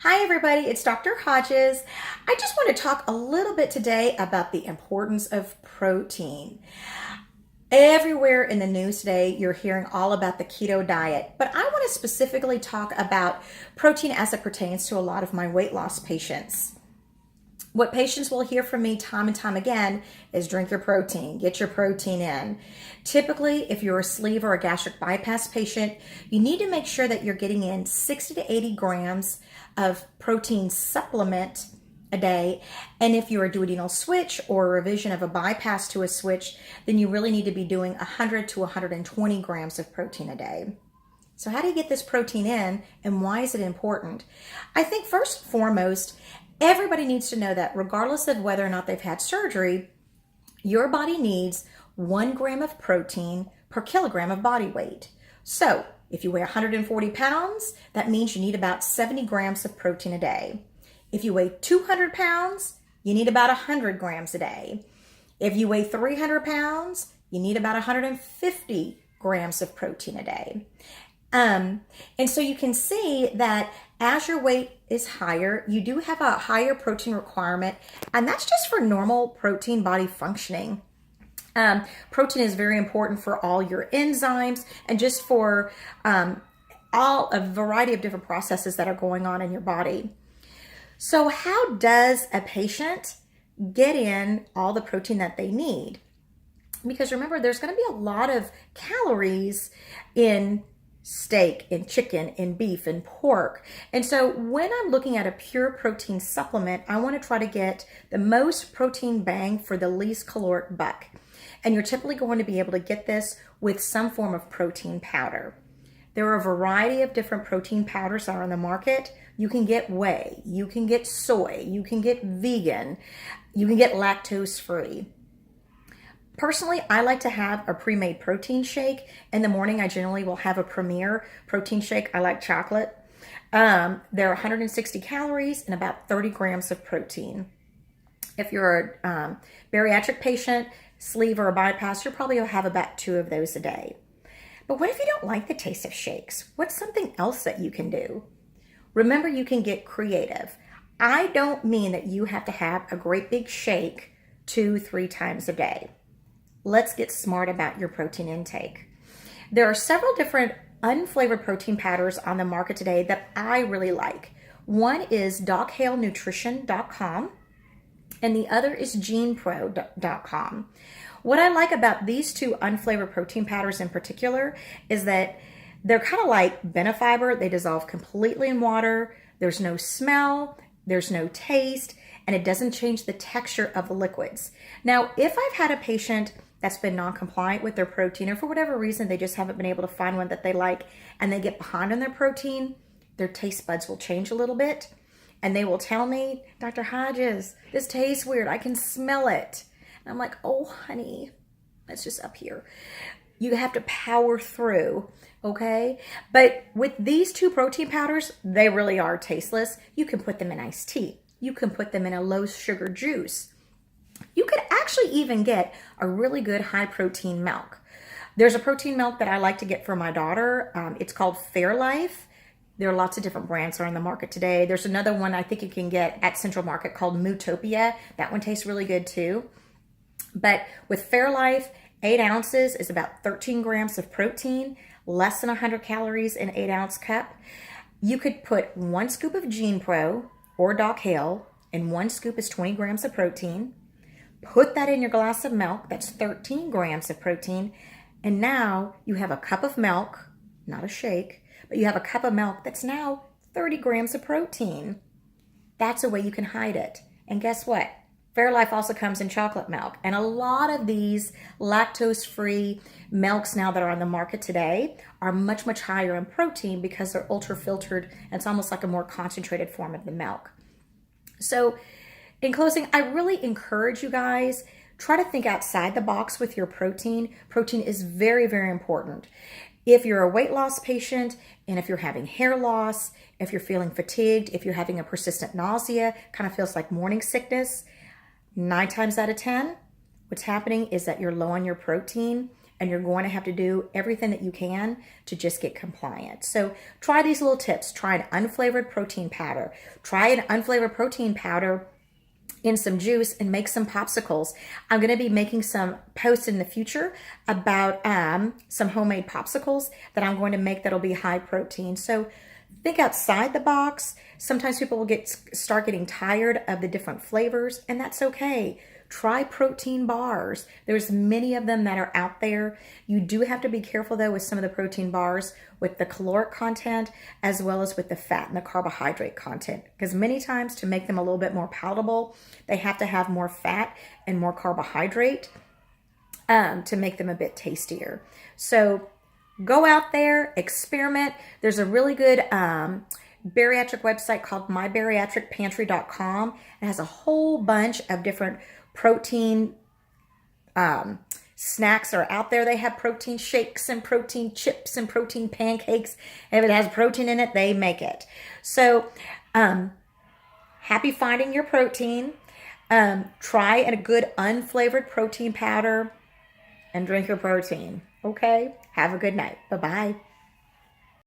Hi everybody, it's Dr. Hodges. I just want to talk a little bit today about the importance of protein. Everywhere in the news today, you're hearing all about the keto diet, but I want to specifically talk about protein as it pertains to a lot of my weight loss patients. What patients will hear from me time and time again is drink your protein, get your protein in. Typically, if you're a sleeve or a gastric bypass patient, you need to make sure that you're getting in 60 to 80 grams of protein supplement a day. And if you're a duodenal switch or a revision of a bypass to a switch, then you really need to be doing 100 to 120 grams of protein a day. So how do you get this protein in and why is it important? I think first and foremost, everybody needs to know that regardless of whether or not they've had surgery, your body needs 1 gram of protein per kilogram of body weight. So if you weigh 140 pounds, that means you need about 70 grams of protein a day. If you weigh 200 pounds, you need about 100 grams a day. If you weigh 300 pounds, you need about 150 grams of protein a day. And so you can see that as your weight is higher, you do have a higher protein requirement, and that's just for normal protein body functioning. Protein is very important for all your enzymes and just for a variety of different processes that are going on in your body. So how does a patient get in all the protein that they need? Because remember, there's going to be a lot of calories in steak, in chicken, in beef, and pork. And so when I'm looking at a pure protein supplement, I want to try to get the most protein bang for the least caloric buck. And you're typically going to be able to get this with some form of protein powder. There are a variety of different protein powders that are on the market. You can get whey, you can get soy, you can get vegan, you can get lactose free. Personally, I like to have a pre-made protein shake. In the morning, I generally will have a Premier protein shake. I like chocolate. There are 160 calories and about 30 grams of protein. If you're a bariatric patient, sleeve or a bypass, you'll probably have about 2 of those a day. But what if you don't like the taste of shakes? What's something else that you can do? Remember, you can get creative. I don't mean that you have to have a great big shake 2-3 times a day. Let's get smart about your protein intake. There are several different unflavored protein powders on the market today that I really like. One is DocHaleNutrition.com and the other is GenePro.com. What I like about these 2 unflavored protein powders in particular is that they're kind of like Benefiber. They dissolve completely in water. There's no smell, there's no taste, and it doesn't change the texture of the liquids. Now, if I've had a patient that's been non-compliant with their protein, or for whatever reason, they just haven't been able to find one that they like, and they get behind on their protein, their taste buds will change a little bit, and they will tell me, Dr. Hodges, this tastes weird, I can smell it. And I'm like, oh, honey, that's just up here. You have to power through, okay? But with these 2 protein powders, they really are tasteless. You can put them in iced tea. You can put them in a low sugar juice. You could actually even get a really good high protein milk. There's a protein milk that I like to get for my daughter. It's called Fairlife. There are lots of different brands that are on the market today. There's another one I think you can get at Central Market called Mootopia. That one tastes really good too. But with Fairlife, 8 ounces is about 13 grams of protein, less than 100 calories in an 8-ounce cup. You could put 1 scoop of GenePro or Doc Hale, and 1 scoop is 20 grams of protein. Put that in your glass of milk, that's 13 grams of protein, and now you have a cup of milk, not a shake, but you have a cup of milk that's now 30 grams of protein. That's a way you can hide it. And guess what? Fairlife also comes in chocolate milk, and a lot of these lactose-free milks now that are on the market today are much, much higher in protein because they're ultra-filtered, and it's almost like a more concentrated form of the milk. So in closing, I really encourage you guys, try to think outside the box with your protein. Protein is very, very important. If you're a weight loss patient, and if you're having hair loss, if you're feeling fatigued, if you're having a persistent nausea, kind of feels like morning sickness, 9 times out of 10, what's happening is that you're low on your protein and you're going to have to do everything that you can to just get compliant. So try these little tips. Try an unflavored protein powder. Try an unflavored protein powder in some juice and make some popsicles. I'm going to be making some posts in the future about some homemade popsicles that I'm going to make that'll be high protein. So think outside the box. Sometimes people will start getting tired of the different flavors, and that's okay. Try protein bars. There's many of them that are out there. You do have to be careful though with some of the protein bars with the caloric content as well as with the fat and the carbohydrate content, because many times to make them a little bit more palatable, they have to have more fat and more carbohydrate to make them a bit tastier. So go out there, experiment. There's a really good bariatric website called mybariatricpantry.com. It has a whole bunch of different protein snacks that are out there. They have protein shakes and protein chips and protein pancakes. If it has protein in it, they make it. So happy finding your protein. Try a good unflavored protein powder and drink your protein. Okay? Have a good night. Bye-bye.